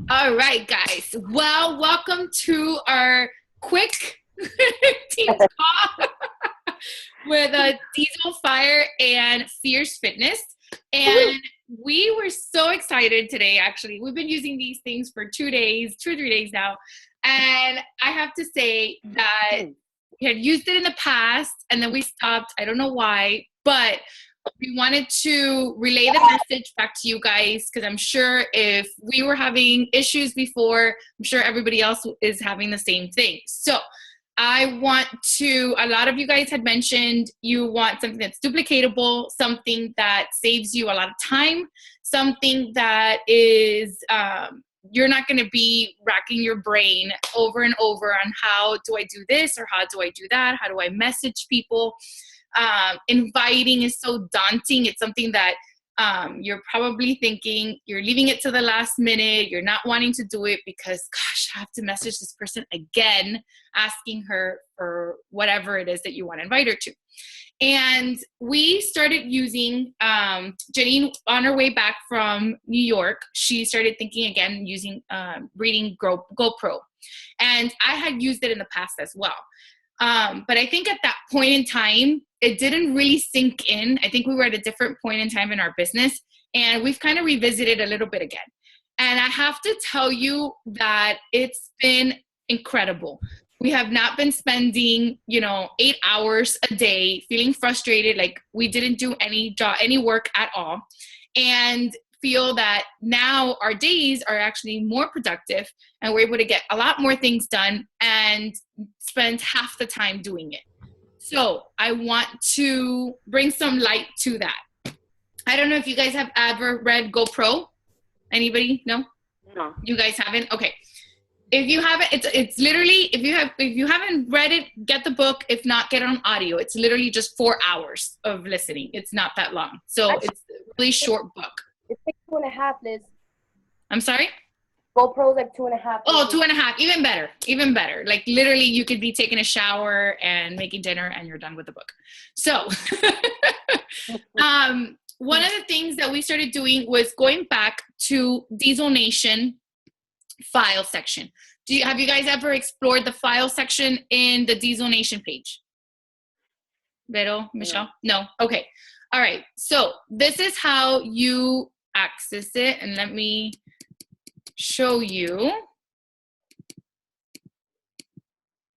All right, guys. Well, welcome to our quick Teams call with Diesel Fire and Fierce Fitness. And we were so excited today, actually. We've been using these things for 2 days, 2 or 3 days now. And I have to say that we had used it in the past and then we stopped. I don't know why, but we wanted to relay the message back to you guys because I'm sure if we were having issues before, I'm sure everybody else is having the same thing. So I want to, a lot of you guys had mentioned you want something that's duplicatable, something that saves you a lot of time, something that is, you're not going to be racking your brain over and over on how do I do this or how do I do that? How do I message people? Inviting is so daunting. It's something that you're probably thinking you're leaving it to the last minute. You're not wanting to do it because, gosh, I have to message this person again, asking her for whatever it is that you want to invite her to. And we started using, Janine, on her way back from New York, she started thinking again, using reading GoPro. And I had used it in the past as well. But I think at that point in time, it didn't really sink in. I think we were at a different point in time in our business, and we've kind of revisited a little bit again. And I have to tell you that it's been incredible. We have not been spending, 8 hours a day feeling frustrated, like we didn't do any work at all, and feel that now our days are actually more productive and we're able to get a lot more things done and spend half the time doing it. So I want to bring some light to that. I don't know if you guys have ever read GoPro. Anybody? No? No. You guys haven't? Okay. If you haven't, it's literally, if you haven't read it, get the book. If not, get it on audio. It's literally just 4 hours of listening. It's not that long. So it's a really short book. It's like 2.5, Liz. I'm sorry? GoPro's like 2.5. Oh, 2.5. Even better. Even better. Like literally you could be taking a shower and making dinner and you're done with the book. So one of the things that we started doing was going back to Diesel Nation file section. Have you guys ever explored the file section in the Diesel Nation page? Vero, Michelle? No. Okay. All right. So this is how you access it. And let me show you.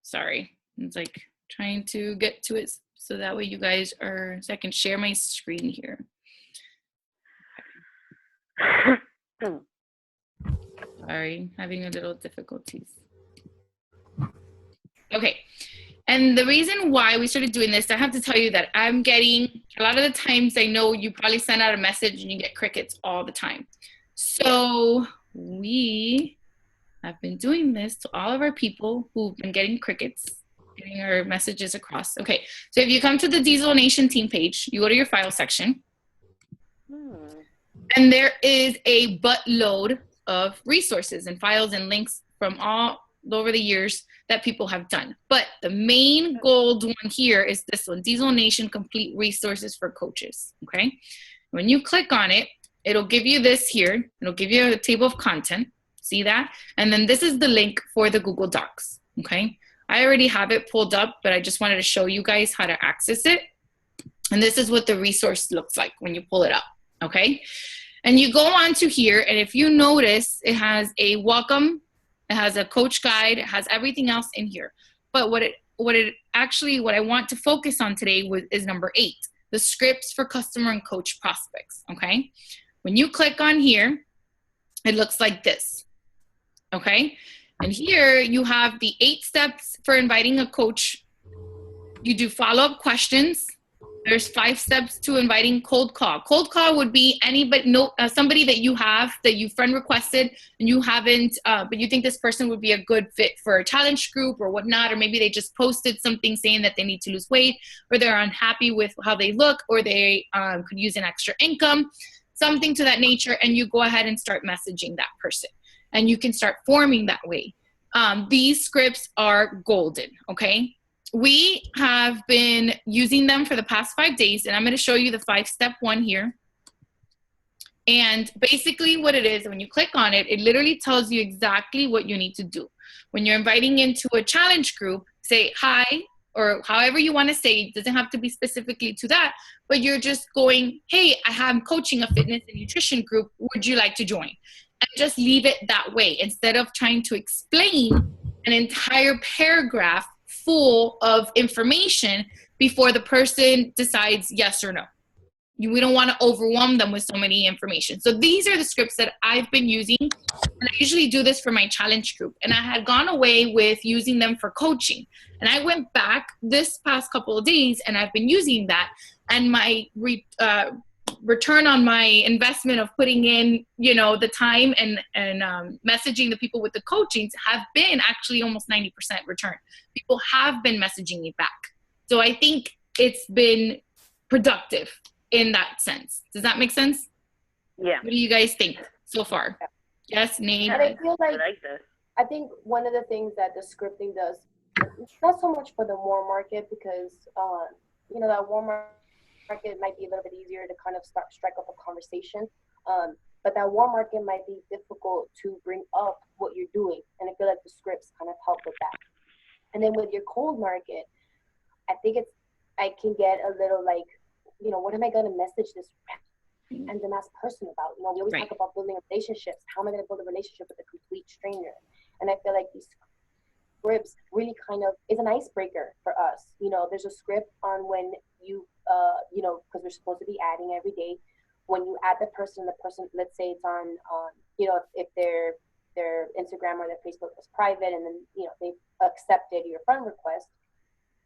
Sorry. It's like trying to get to it so that way you guys are, so I can share my screen here. Sorry, having a little difficulties. Okay. And the reason why we started doing this, I have to tell you that I'm getting, a lot of the times I know you probably send out a message and you get crickets all the time. So we have been doing this to all of our people who've been getting crickets, getting our messages across. Okay, so if you come to the Diesel Nation team page, you go to your file section, and there is a buttload of resources and files and links from all over the years that people have done. But the main gold one here is this one, Diesel Nation Complete Resources for Coaches, okay? When you click on it, it'll give you this here. It'll give you a table of content. See that? And then this is the link for the Google Docs, okay? I already have it pulled up, but I just wanted to show you guys how to access it. And this is what the resource looks like when you pull it up, okay? And you go on to here, and if you notice, it has a welcome, it has a coach guide, it has everything else in here. But what I want to focus on today is number 8, the scripts for customer and coach prospects, okay? When you click on here, it looks like this, okay? And here you have the 8 steps for inviting a coach. You do follow-up questions. There's 5 steps to inviting cold call. Cold call would be somebody that you have, that you friend requested and you haven't, but you think this person would be a good fit for a challenge group or whatnot, or maybe they just posted something saying that they need to lose weight, or they're unhappy with how they look, or they could use an extra income, something to that nature, and you go ahead and start messaging that person. And you can start forming that way. These scripts are golden, okay? We have been using them for the past 5 days, and I'm going to show you the 5-step one here. And basically what it is, when you click on it, it literally tells you exactly what you need to do. When you're inviting into a challenge group, say hi, or however you want to say, it doesn't have to be specifically to that, but you're just going, hey, I'm coaching a fitness and nutrition group. Would you like to join? And just leave it that way instead of trying to explain an entire paragraph full of information before the person decides yes or no. We don't want to overwhelm them with so many information. So these are the scripts that I've been using. And I usually do this for my challenge group. And I had gone away with using them for coaching. And I went back this past couple of days and I've been using that. And my return on my investment of putting in, the time and messaging the people with the coachings have been actually almost 90% return. People have been messaging me back. So I think it's been productive in that sense. Does that make sense? Yeah. What do you guys think so far? Yes, Nate? And I feel I like, like this. I think one of the things that the scripting does, it's not so much for the warm market because, that warm market might be a little bit easier to kind of strike up a conversation. But that warm market might be difficult to bring up what you're doing. And I feel like the scripts kind of help with that. And then with your cold market, I think I can get a little like, what am I going to message this random ass person about? We always Right. talk about building relationships. How am I going to build a relationship with a complete stranger? And I feel like these scripts really kind of is an icebreaker for us. There's a script on when you, because we're supposed to be adding every day. When you add the person, let's say it's on, if their Instagram or their Facebook is private, and then they've accepted your friend request,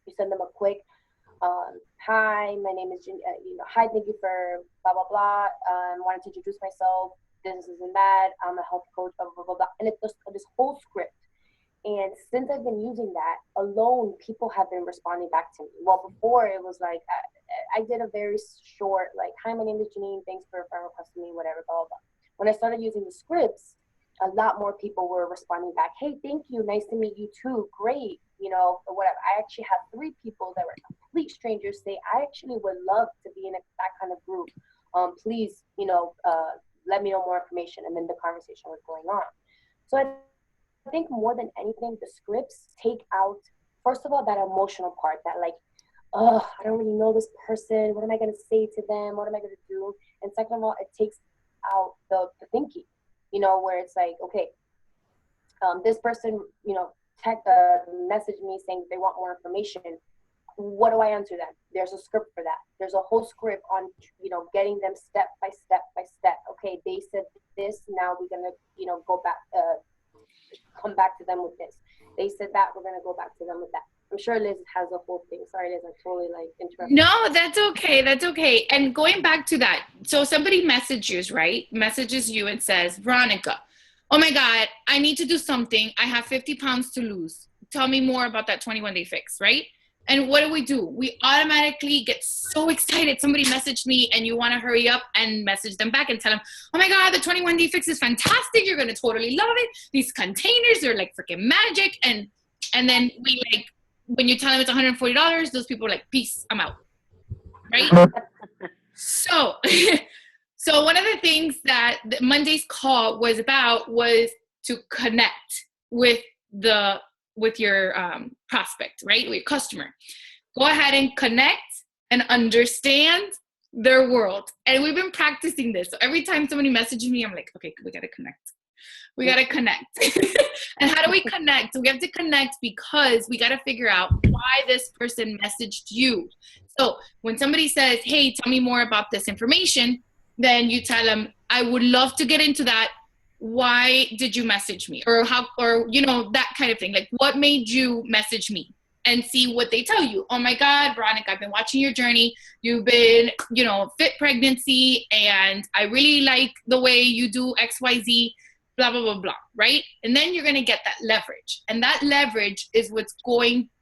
you send them a quick, hi, my name is hi, thank you for blah blah blah. Wanted to introduce myself. This and that. I'm a health coach. Blah blah blah blah. And it's just this whole script. And since I've been using that alone, people have been responding back to me. Well, before it was like I did a very short like, hi, my name is Janine. Thanks for requesting me. Whatever. Blah blah blah. When I started using the scripts, a lot more people were responding back. Hey, thank you. Nice to meet you too. Great. Or whatever. I actually had 3 people that were complete strangers say, I actually would love to be in that kind of group. Please, let me know more information. And then the conversation was going on. So I think more than anything, the scripts take out, first of all, that emotional part that like, I don't really know this person. What am I going to say to them? What am I going to do? And second of all, it takes out the thinking, where it's like, okay, this person, message me saying they want more information. What do I answer them? There's a script for that. There's a whole script on, getting them step by step by step. Okay, they said this. Now we're gonna, go back, come back to them with this. They said that. We're gonna go back to them with that. I'm sure Liz has a whole thing. Sorry, Liz, I totally interrupted. No, that's okay. That's okay. And going back to that, so somebody messages you and says, Veronica, oh my God, I need to do something. I have 50 pounds to lose. Tell me more about that 21-day fix, right? And what do? We automatically get so excited. Somebody messaged me and you want to hurry up and message them back and tell them, oh my God, the 21-day fix is fantastic. You're going to totally love it. These containers are like freaking magic. And then we like, when you tell them it's $140, those people are like, peace, I'm out. Right? So one of the things that Monday's call was about was to connect with your prospect, right? With your customer. Go ahead and connect and understand their world. And we've been practicing this. So every time somebody messages me, I'm like, okay, we got to connect. We got to connect. And how do we connect? We have to connect because we got to figure out why this person messaged you. So when somebody says, hey, tell me more about this information, then you tell them, I would love to get into that. Why did you message me? Or that kind of thing. Like, what made you message me? And see what they tell you. Oh my God, Veronica, I've been watching your journey. You've been, fit pregnancy, and I really like the way you do XYZ, blah, blah, blah, blah, right? And then you're going to get that leverage. And that leverage is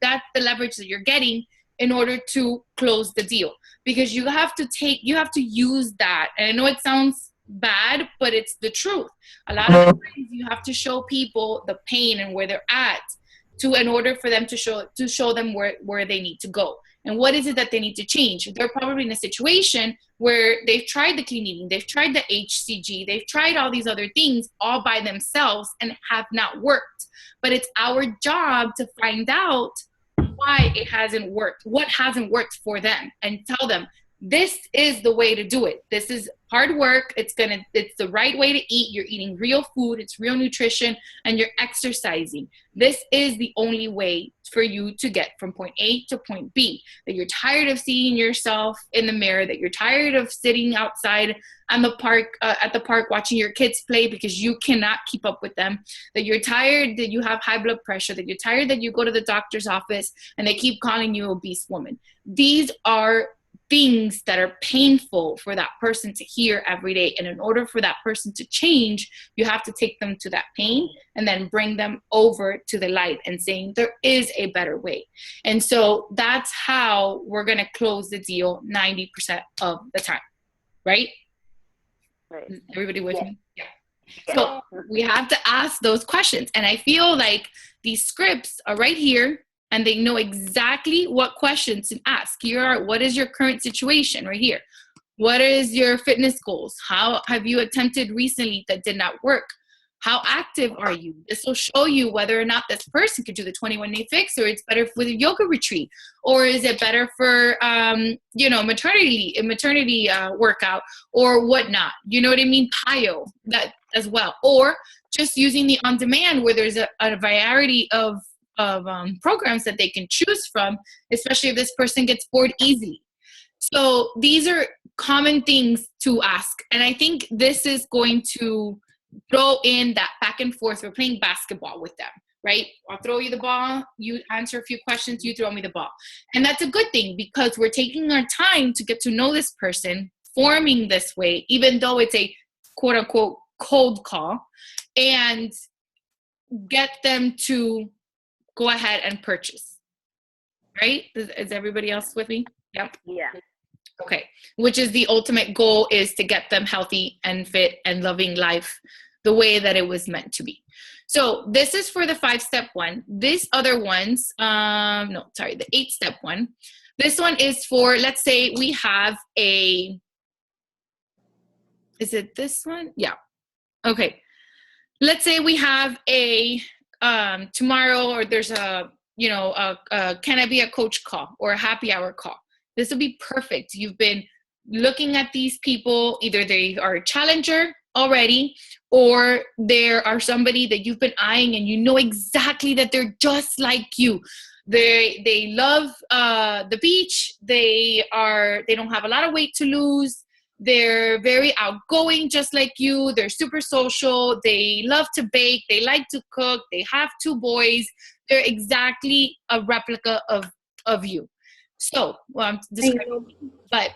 that's the leverage that you're getting in order to close the deal. Because you have to use that. And I know it sounds bad, but it's the truth. A lot of times you have to show people the pain and where they're at in order for them to show them where they need to go. And what is it that they need to change? They're probably in a situation where they've tried the clean eating, they've tried the HCG, they've tried all these other things all by themselves and have not worked. But it's our job to find out why it hasn't worked, what hasn't worked for them, and tell them, this is the way to do it. This is hard work. It's the right way to eat. You're eating real food. It's real nutrition, and you're exercising. This is the only way for you to get from point A to point B. That you're tired of seeing yourself in the mirror, that you're tired of sitting outside on the park, at the park watching your kids play because you cannot keep up with them, that you're tired that you have high blood pressure, that you're tired that you go to the doctor's office and they keep calling you obese woman. These are things that are painful for that person to hear every day. And in order for that person to change, you have to take them to that pain and then bring them over to the light and saying there is a better way. And so that's how we're going to close the deal 90% of the time, right? Right. Everybody with me? Yeah. So we have to ask those questions. And I feel like these scripts are right here, and they know exactly what questions to ask. What is your current situation right here? What is your fitness goals? How have you attempted recently that did not work? How active are you? This will show you whether or not this person could do the 21-day fix, or it's better for the yoga retreat, or is it better for maternity workout or whatnot. You know what I mean? PIO that as well, or just using the on demand where there's a variety of programs that they can choose from, especially if this person gets bored easily. So these are common things to ask. And I think this is going to throw in that back and forth. We're playing basketball with them, right? I'll throw you the ball, you answer a few questions, you throw me the ball. And that's a good thing because we're taking our time to get to know this person, forming this way, even though it's a quote unquote cold call, and get them to go ahead and purchase, right? Is everybody else with me? Yep. Yeah. Okay. Which is the ultimate goal, is to get them healthy and fit and loving life the way that it was meant to be. So this is for the 5-step one. These other ones, the 8-step one. This one is for, let's say we have is it this one? Yeah. Okay. Let's say we have tomorrow, or there's a can I be a coach call or a happy hour call. This would be perfect. You've been looking at these people, either they are a challenger already, or there are somebody that you've been eyeing and you know exactly that they're just like you. They love the beach. They don't have a lot of weight to lose. They're very outgoing, just like you. They're super social. They love to bake. They like to cook. They have 2 boys. They're exactly a replica of you. So, well, I'm describing, but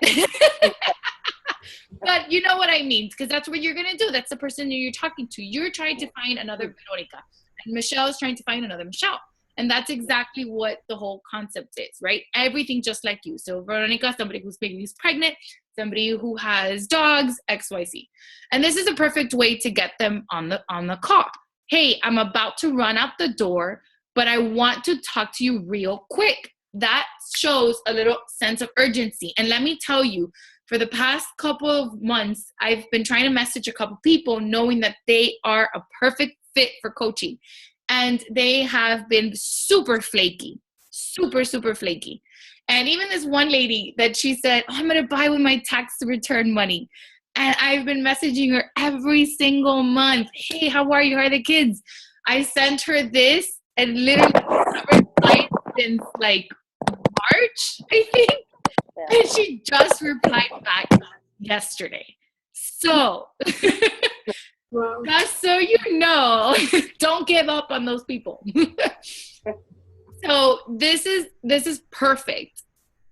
but you know what I mean, because that's what you're going to do. That's the person that you're talking to. You're trying to find another Veronica, and Michelle is trying to find another Michelle. And that's exactly what the whole concept is, right? Everything just like you. So Veronica, somebody who's pregnant, somebody who has dogs, XYZ. And this is a perfect way to get them on the call. Hey, I'm about to run out the door, but I want to talk to you real quick. That shows a little sense of urgency. And let me tell you, for the past couple of months, I've been trying to message a couple people knowing that they are a perfect fit for coaching. And they have been super flaky, super, super flaky. And even this one lady that she said, I'm going to buy with my tax return money. And I've been messaging her every single month. Hey, how are you? How are the kids? I sent her this and literally haven't replied since like March, I think. Yeah. And she just replied back yesterday. So well, just so you know, don't give up on those people. So this is perfect,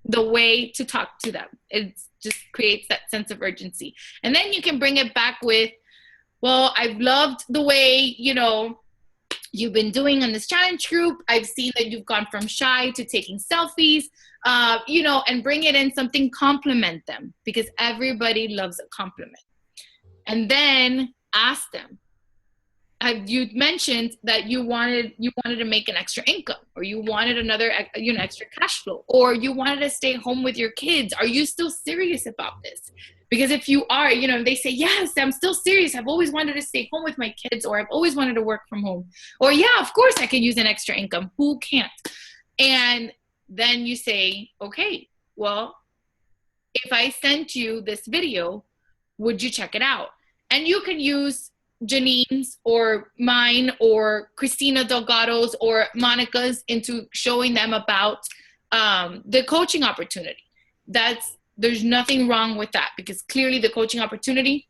the way to talk to them. It just creates that sense of urgency. And then you can bring it back with, well, I've loved the way, you've been doing on this challenge group. I've seen that you've gone from shy to taking selfies, and bring it in something, compliment them, because everybody loves a compliment. And then ask them, you mentioned that you wanted to make an extra income, or you wanted another, extra cash flow, or you wanted to stay home with your kids. Are you still serious about this? Because if you are, they say, yes, I'm still serious. I've always wanted to stay home with my kids, or I've always wanted to work from home, or yeah, of course I could use an extra income. Who can't? And then you say, okay, well, if I sent you this video, would you check it out? And you can use Janine's or mine or Christina Delgado's or Monica's into showing them about the coaching opportunity. There's nothing wrong with that, because clearly the coaching opportunity,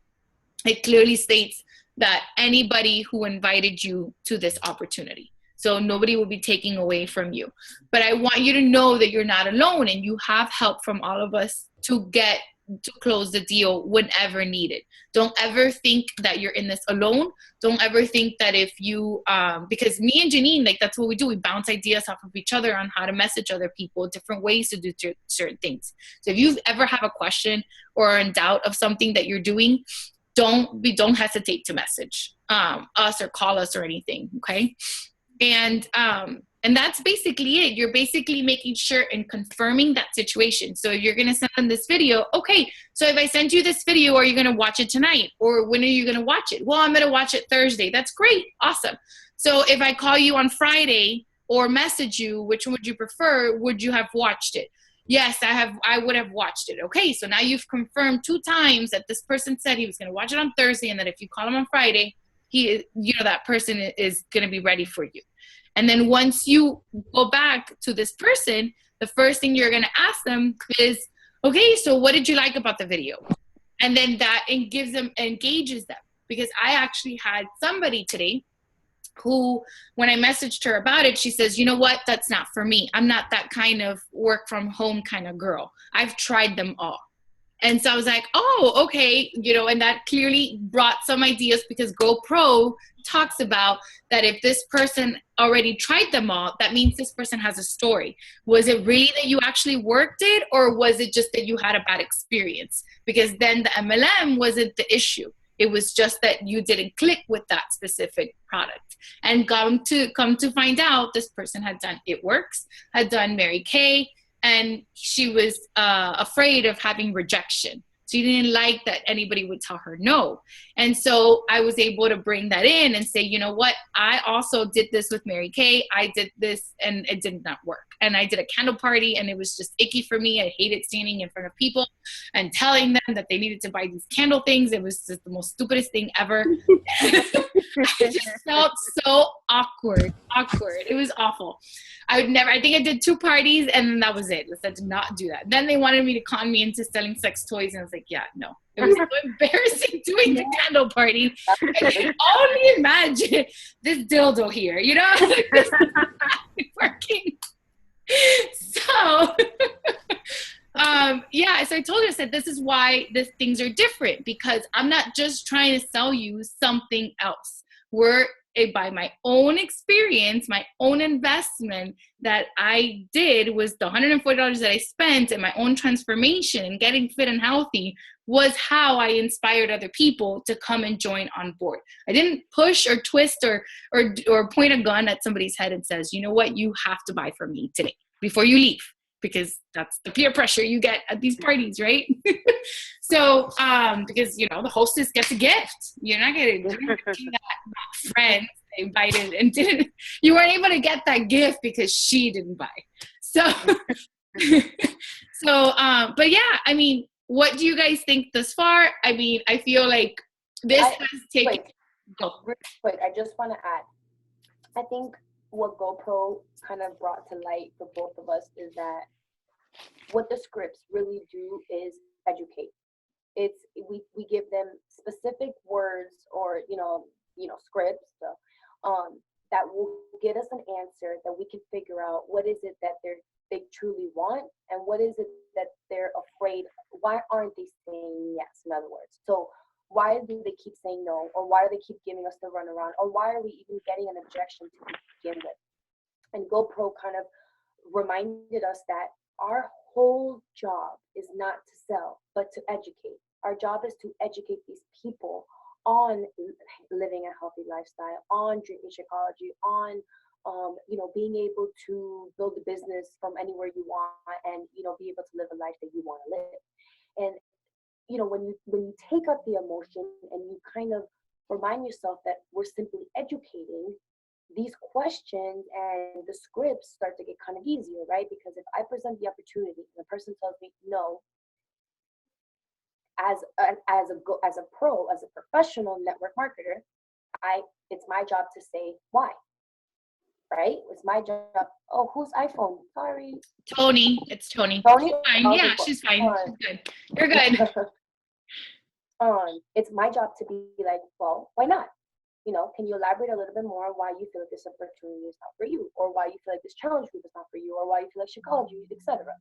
it clearly states that anybody who invited you to this opportunity. So nobody will be taking away from you. But I want you to know that you're not alone, and you have help from all of us to close the deal whenever needed. Don't ever think that you're in this alone. Don't ever think that if you, because me and Janine, like, that's what we do. We bounce ideas off of each other on how to message other people, different ways to do certain things. So if you ever have a question or are in doubt of something that you're doing, don't hesitate to message us or call us or anything. Okay. And that's basically it. You're basically making sure and confirming that situation. So if you're going to send them this video, okay, so if I send you this video, are you going to watch it tonight? Or when are you going to watch it? Well, I'm going to watch it Thursday. That's great. Awesome. So if I call you on Friday or message you, which one would you prefer? Would you have watched it? Yes, I would have watched it. Okay, so now you've confirmed 2 times that this person said he was going to watch it on Thursday, and that if you call him on Friday, that person is going to be ready for you. And then once you go back to this person, the first thing you're going to ask them is, okay, so what did you like about the video? And then that engages them. Because I actually had somebody today who, when I messaged her about it, she says, you know what, that's not for me. I'm not that kind of work from home kind of girl. I've tried them all. And so I was like, oh, okay, and that clearly brought some ideas, because GoPro talks about that if this person already tried them all, that means this person has a story. Was it really that you actually worked it, or was it just that you had a bad experience? Because then the MLM wasn't the issue. It was just that you didn't click with that specific product. And come to find out, this person had done It Works, had done Mary Kay, and she was afraid of having rejection. She didn't like that anybody would tell her no. And so I was able to bring that in and say, you know what? I also did this with Mary Kay. I did this and it did not work. And I did a candle party and it was just icky for me. I hated standing in front of people and telling them that they needed to buy these candle things. It was just the most stupidest thing ever. I just felt so awkward. It was awful. I think I did 2 parties and then that was it. I did not do that. Then they wanted me to con me into selling sex toys, and I was like, yeah, no. It was so embarrassing doing the candle party. I can only imagine this dildo here, It's not working. So, so I told her, I said, this is why these things are different, because I'm not just trying to sell you something else. By my own experience, my own investment that I did was the $140 that I spent, and my own transformation and getting fit and healthy was how I inspired other people to come and join on board. I didn't push or twist or point a gun at somebody's head and says, you know what, you have to buy from me today before you leave, because that's the peer pressure you get at these parties, right? So, because, the hostess gets a gift. You're not going to do that friends they invited and you weren't able to get that gift because she didn't buy. So, but yeah, I mean, what do you guys think thus far? I mean, I feel like this has taken... Real quick, I just want to add, I think what GoPro kind of brought to light for both of us is that what the scripts really do is educate. We give them specific words or scripts that will get us an answer that we can figure out what is it that they truly want and what is it that they're afraid. Why aren't they saying yes? In other words, so why do they keep saying no, or why do they keep giving us the runaround, or why are we even getting an objection to begin with? And GoPro kind of reminded us that our whole job is not to sell, but to educate. Our job is to educate these people on living a healthy lifestyle, on drinking Shakeology, on being able to build a business from anywhere you want, and be able to live a life that you want to live. And when you take up the emotion and you kind of remind yourself that we're simply educating, these questions and the scripts start to get kind of easier, right? Because if I present the opportunity and the person tells me no, as a pro, as a professional network marketer, it's my job to say why, right? It's my job. Oh, whose iPhone? Sorry, Tony. It's Tony. Tony. She's fine. Yeah, she's fine. She's good. You're good. It's my job to be like, well, why not? Can you elaborate a little bit more why you feel like this opportunity is not for you, or why you feel like this challenge group is not for you, or why you feel like Shakeology, etc.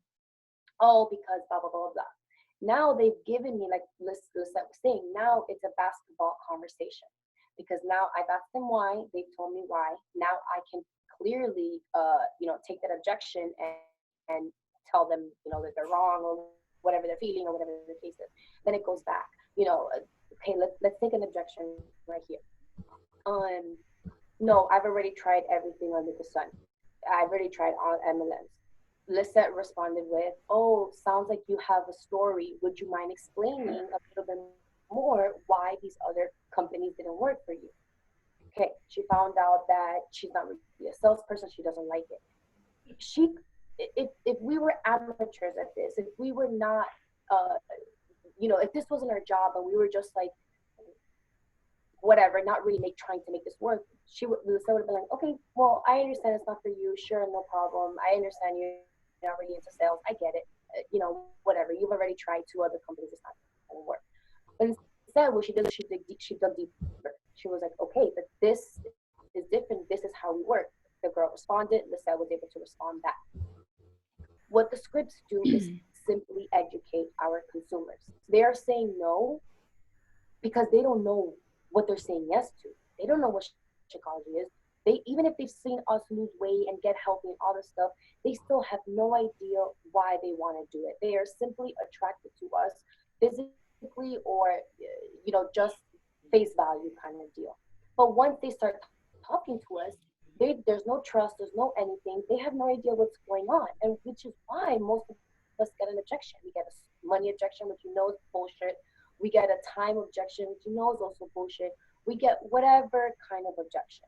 Oh, because blah blah blah blah. Now they've given me, like Lisette was saying, now it's a basketball conversation, because now I've asked them why, they've told me why. Now I can clearly take that objection and tell them that they're wrong, or whatever they're feeling, or whatever the case is. Then it goes back, okay, let's take an objection right here. No, I've already tried everything under the sun. I've already tried all MLMs. Lisette responded with, oh, sounds like you have a story. Would you mind explaining a little bit more why these other companies didn't work for you? Okay, she found out that she's not really a salesperson. She doesn't like it. If we were amateurs at this, if we were not, if this wasn't our job and we were just like, whatever, not really trying to make this work, Lisette would have been like, okay, well, I understand it's not for you. Sure, no problem. I understand you're not really into sales. I get it. Whatever. You've already tried 2 other companies. It's not going to work. But instead, what she did is she dug deeper. She was like, okay, but this is different. This is how we work. The girl responded. Lisette was able to respond back. What the scripts do is simply educate our consumers. They are saying no because they don't know what they're saying yes to. They don't know what Shakeology is. Even if they've seen us lose weight and get healthy and all this stuff, they still have no idea why they want to do it. They are simply attracted to us physically, or just face value kind of deal. But once they start talking to us, there's no trust, there's no anything. They have no idea what's going on, and which is why most of us get an objection. We get a money objection, which is bullshit. We get a time objection, which is also bullshit. We get whatever kind of objection.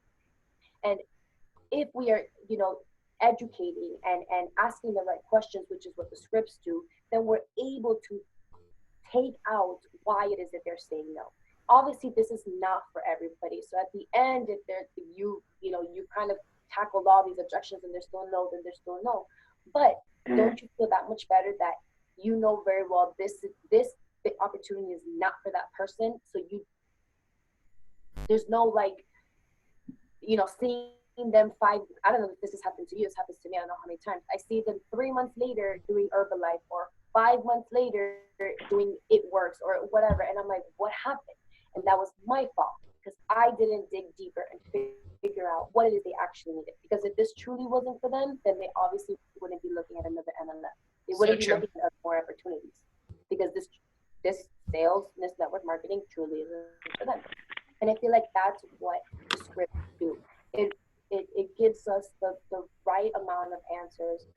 And if we are, educating and asking the right questions, which is what the scripts do, then we're able to take out why it is that they're saying no. Obviously, this is not for everybody. So at the end, if you kind of tackled all these objections and there's still no, then there's still no. But don't you feel that much better that you know very well this opportunity is not for that person? So there's no seeing them I don't know if this has happened to you, this happens to me, I don't know how many times. I see them 3 months later doing Herbalife, or 5 months later doing It Works, or whatever. And I'm like, what happened? And that was my fault, because I didn't dig deeper and figure out what it is they actually needed. Because if this truly wasn't for them, then they obviously wouldn't be looking at another MLM. They wouldn't be looking at more opportunities, because this sales, this network marketing truly isn't for them. And I feel like that's what the scripts do. It gives us the right amount of answers.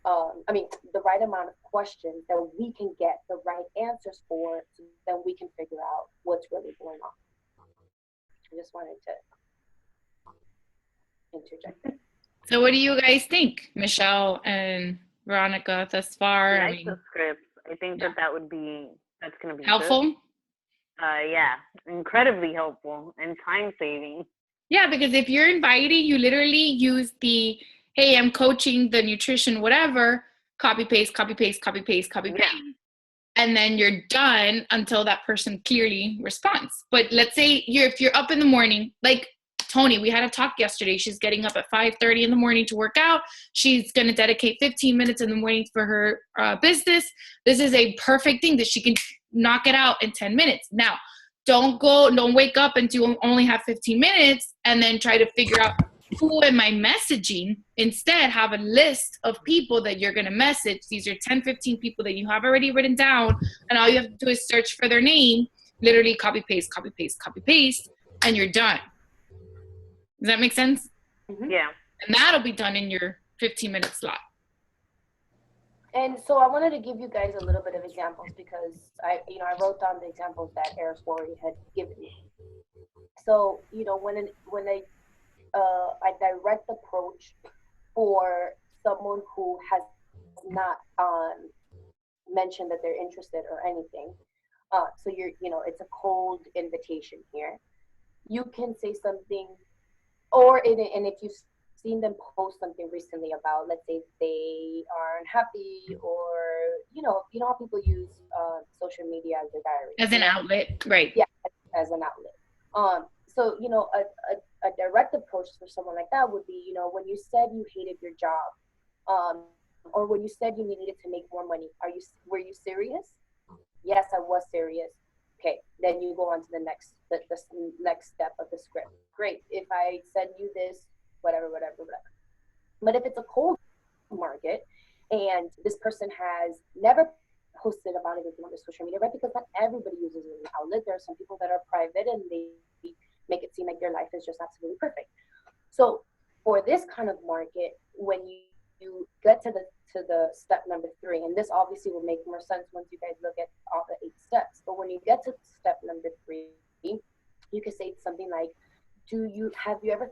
The right amount of questions that we can get the right answers for, so then we can figure out what's really going on. I just wanted to interject. So what do you guys think, Michelle and Veronica, thus far? I like the scripts. I think that's going to be helpful. Good. Yeah, incredibly helpful and time saving. Yeah, because if you're inviting, you literally use the, hey, I'm coaching the nutrition, whatever, copy, paste, copy, paste, copy, paste, copy, paste. Yeah. And then you're done until that person clearly responds. But let's say if you're up in the morning, like Tony, we had a talk yesterday. She's getting up at 5:30 in the morning to work out. She's going to dedicate 15 minutes in the morning for her business. This is a perfect thing that she can knock it out in 10 minutes. Now, don't wake up and only have 15 minutes and then try to figure out who am I messaging. Instead, have a list of people that you're going to message. These are 10, 15 people that you have already written down, and all you have to do is search for their name, literally copy paste, and you're done. Does that make sense? Mm-hmm. Yeah. And that'll be done in your 15-minute slot. And so I wanted to give you guys a little bit of examples because I wrote down the examples that Eric Worre had given me. So, when a direct approach for someone who has not mentioned that they're interested or anything, so it's a cold invitation here. You can say something, and if you've seen them post something recently about, let's say they are unhappy, or how people use social media as their diary, as an outlet, right? Yeah, as an outlet. So a direct approach for someone like that would be, when you said you hated your job, or when you said you needed to make more money, were you serious? Yes, I was serious. Okay, then you go on to the next step of the script. Great. If I send you this, whatever. But if it's a cold market and this person has never posted about anything on their social media, right? Because not everybody uses it as an outlet. There are some people that are private and they make it seem like their life is just absolutely perfect. So for this kind of market, when you get to the step number 3, and this obviously will make more sense once you guys look at all the 8 steps. But when you get to step number 3, you can say something like, have you ever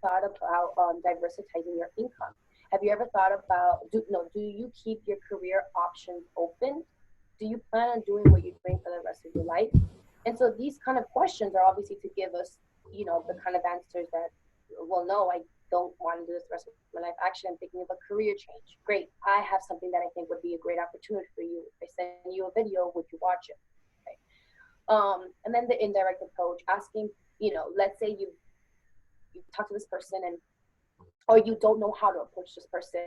thought about diversifying your income? Have you ever thought about, do you keep your career options open? Do you plan on doing what you're doing for the rest of your life? And so these kind of questions are obviously to give us, the kind of answers that, well, no, I don't want to do this the rest of my life. Actually, I'm thinking of a career change. Great. I have something that I think would be a great opportunity for you. If I send you a video, would you watch it? Okay. And then the indirect approach, asking, let's say you talk to this person or you don't know how to approach this person,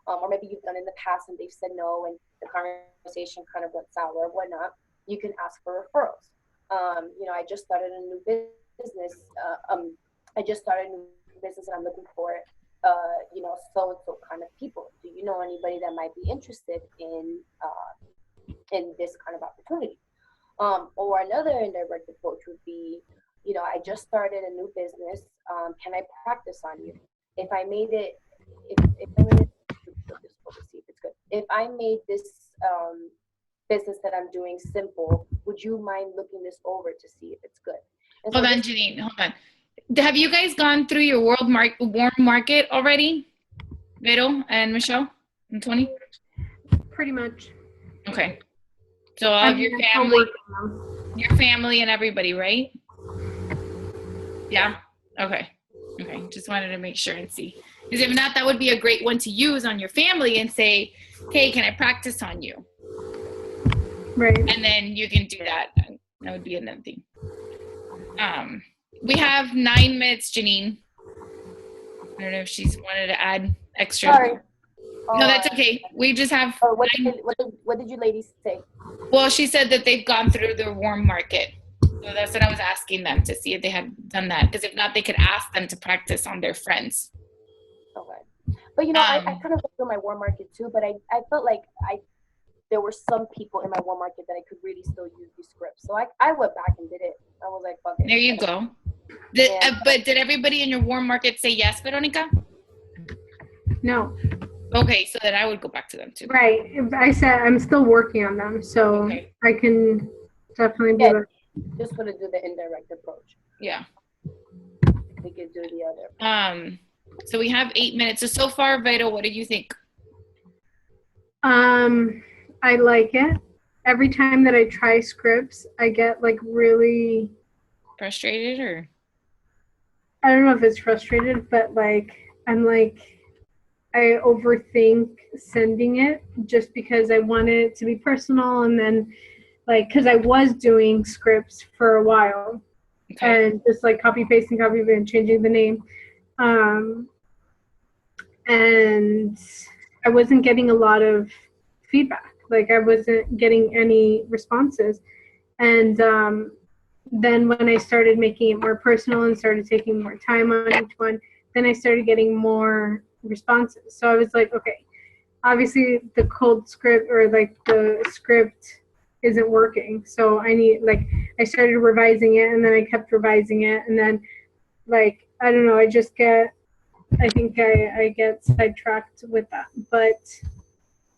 or maybe you've done it in the past and they've said no and the conversation kind of went sour or whatnot. You can ask for referrals. I just started a new business. And I'm looking for, so-and-so kind of people. Do you know anybody that might be interested in this kind of opportunity? Or another indirect approach would be, I just started a new business. Can I practice on you? If I made it, if I made this business that I'm doing simple, would you mind looking this over to see if it's good? And Hold on, Janine. Hold on. Have you guys gone through your warm market already, Vero and Michelle and Tony? Pretty much. Okay. So all of your family and everybody, right? Yeah. Okay. Just wanted to make sure and see. Because if not, that would be a great one to use on your family and say, hey, can I practice on you? Right. And then you can do that. That would be another thing. We have 9 minutes, Janine. I don't know if she's wanted to add extra. Sorry. No, that's okay. We just have. What did you ladies say? Well, she said that they've gone through the warm market. So that's what I was asking them, to see if they had done that. Because if not, they could ask them to practice on their friends. Okay. But I kind of went through my warm market too, but I felt like there were some people in my warm market that I could really still use these scripts. So I went back and did it. I was like, fuck it. There you go. But did everybody in your warm market say yes, Veronica? No. Okay, so then I would go back to them too. Right. I said I'm still working on them, so okay. I can definitely do it. Just want to do the indirect approach. Yeah. We could do the other. So we have 8 minutes. So far, Vero, what do you think? I like it. Every time that I try scripts, I get like really frustrated, or I don't know if it's frustrated, but like I'm like I overthink sending it just because I want it to be personal, and then like because I was doing scripts for a while, okay, and just like copy pasting, changing the name, and I wasn't getting a lot of feedback. Like I wasn't getting any responses, and then when I started making it more personal and started taking more time on each one, then I started getting more responses. So I was like, okay, obviously the cold script or like the script isn't working. So I started revising it, and then I kept revising it, and then I don't know, I think I get sidetracked with that, but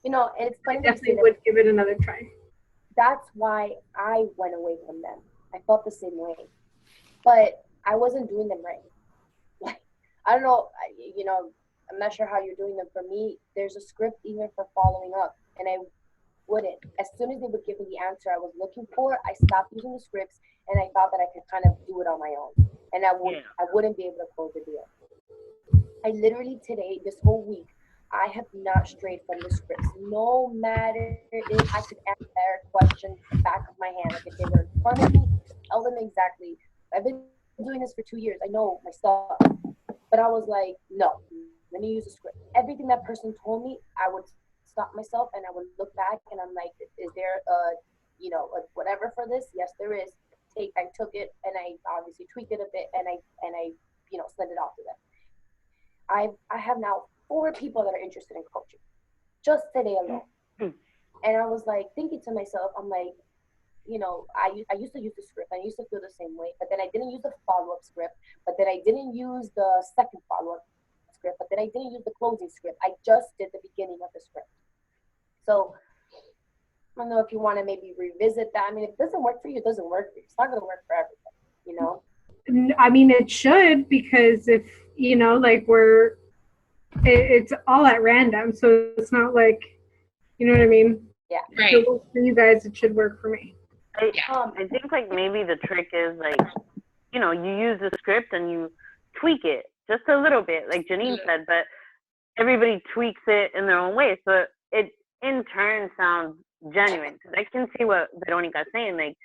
You know, and it's I funny that you say definitely that. would give it another try. That's why I went away from them. I felt the same way, but I wasn't doing them right. Like, I don't know, you know, I'm not sure how you're doing them. For me, there's a script even for following up, and I wouldn't. As soon as they would give me the answer I was looking for, I stopped using the scripts, and I thought that I could kind of do it on my own, and Yeah. I wouldn't be able to close the deal. I literally today, this whole week, I have not strayed from the scripts. No matter if I could answer their question back of my hand, like if they were in front of me, tell them exactly. I've been doing this for 2 years. I know my stuff, but I was like, no, let me use a script. Everything that person told me, I would stop myself and I would look back and I'm like, is there a whatever for this? Yes, there is. I took it and I obviously tweaked it a bit and I send it off to them. I have now 4 people that are interested in coaching just today alone. Mm. And I was like thinking to myself, I'm like, I used to use the script. I used to feel the same way, but then I didn't use the follow-up script. But then I didn't use the second follow-up script. But then I didn't use the closing script. I just did the beginning of the script. So I don't know if you want to maybe revisit that. I mean, if it doesn't work for you, it doesn't work for you. It's not going to work for everybody, you know? I mean, it should, because if it's all at random, so it's not like, you know what I mean. Yeah. If Right. it works for you guys, it should work for me. I think like maybe the trick is like, you use the script and you tweak it just a little bit, like Janine said, but everybody tweaks it in their own way. So it in turn sounds genuine. Because I can see what Veronica's saying. Like,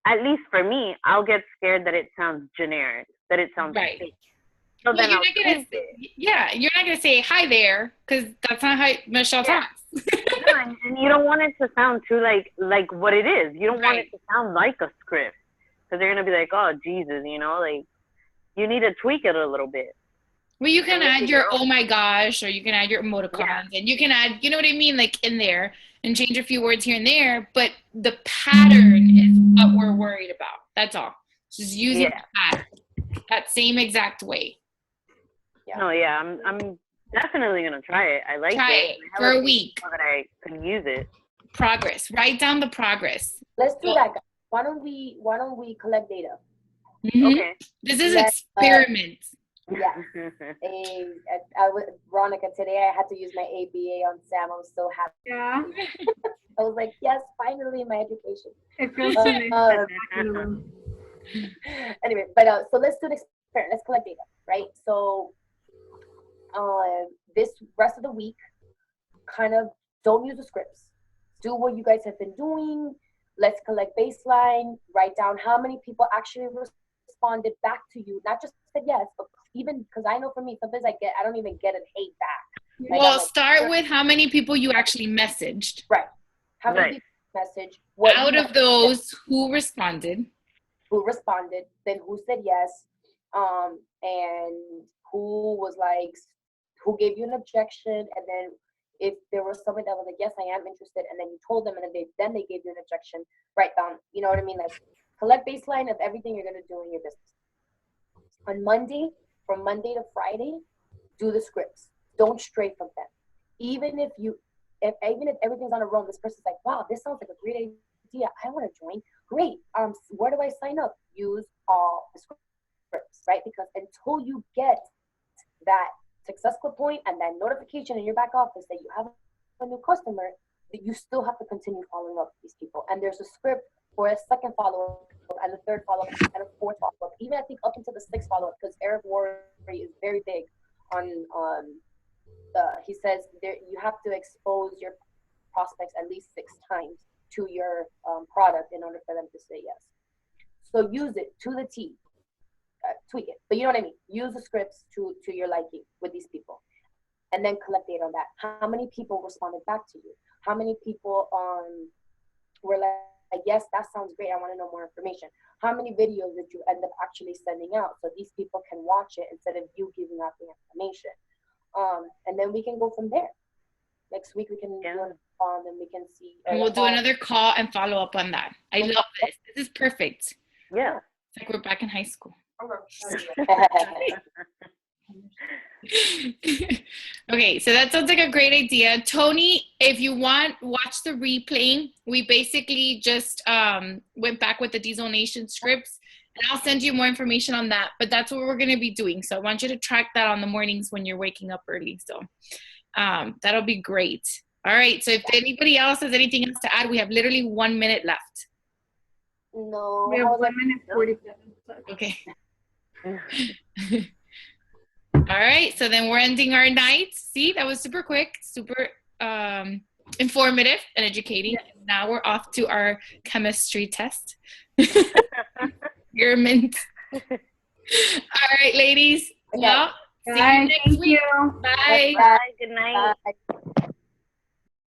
at least for me, I'll get scared that it sounds generic, that it sounds Right. fake. So Well, then you're I'll not gonna tweak it. you're not gonna say hi there, because that's not how Michelle Yeah. talks. Yeah, and you don't want it to sound too like what it is. You don't want Right. it to sound like a script, because they're gonna be like, oh Jesus, like you need to tweak it a little bit. Well, you can And add make it your your oh own. my gosh, or you can add your emoticons, and you can add, you know what I mean, like in there, and change a few words here and there. But the pattern is what we're worried about. That's all. Just using Yeah. the pattern, that same exact way. Yeah. No, yeah, I'm definitely gonna try it. I like Try it. it I for have a few week. people that I could use it. Progress. Write down the progress. Let's do that, guys. Why don't we collect data? Mhm. Okay. This is Let's, experiment. Yeah. Veronica, today I had to use my ABA on Sam. I was so happy. Yeah, I was like, yes, finally my education. it feels so nice to be back in the room. Anyway, but so let's do the experiment. Let's collect data, right? So this rest of the week, kind of don't use the scripts. Do what you guys have been doing. Let's collect baseline. Write down how many people actually responded back to you. Not just said yes, but even because I know for me, sometimes I don't even get a hate back. Like, Well, I'm like, start with how many people you actually messaged. right. How many Right. people message? What Out you of those, who responded? who responded, then who said yes, and who was like, who gave you an objection, and then if there was somebody that was like, yes, I am interested, and then you told them, and then they gave you an objection, write down, you know what I mean? Like, collect baseline of everything you're gonna do in your business. On Monday, from Monday to Friday, do the scripts. Don't stray from them. Even if everything's on a roll, this person's like, wow, this sounds like a great idea. I want to join. Great. Where do I sign up? Use all the scripts, right? Because until you get that successful point and that notification in your back office that you have a new customer, that you still have to continue following up with these people. And there's a script for a second follow-up and a third follow-up and a fourth follow-up. Even I think up into the sixth follow-up, because Eric Worre is very big on he says you have to expose your prospects at least 6 times to your product in order for them to say yes. So use it to the T. Tweak it, but you know what I mean. Use the scripts to your liking with these people, and then collect data on that. How many people responded back to you? How many people were like, yes, that sounds great. I want to know more information. How many videos did you end up actually sending out so these people can watch it instead of you giving out the information? And then we can go from there. next week we can Yeah. do a call and then we can see. And we'll do another call and follow up on that. I love this. This is perfect. Yeah. It's like we're back in high school. Okay, so that sounds like a great idea. Tony, if you want, watch the replay. We basically just went back with the Diesel Nation scripts, and I'll send you more information on that. But that's what we're going to be doing. So I want you to track that on the mornings when you're waking up early. So that'll be great. All right, so if anybody else has anything else to add, we have literally 1 minute left. No. We I have was 1 minute 47. So. Okay. All right, so then we're ending our night. See, that was super quick, super informative and educating. Yes. Now we're off to our chemistry test. Experiment. All right, ladies. Okay. Well, see you Bye. next Thank week. you. Bye. Bye. Good night. Bye.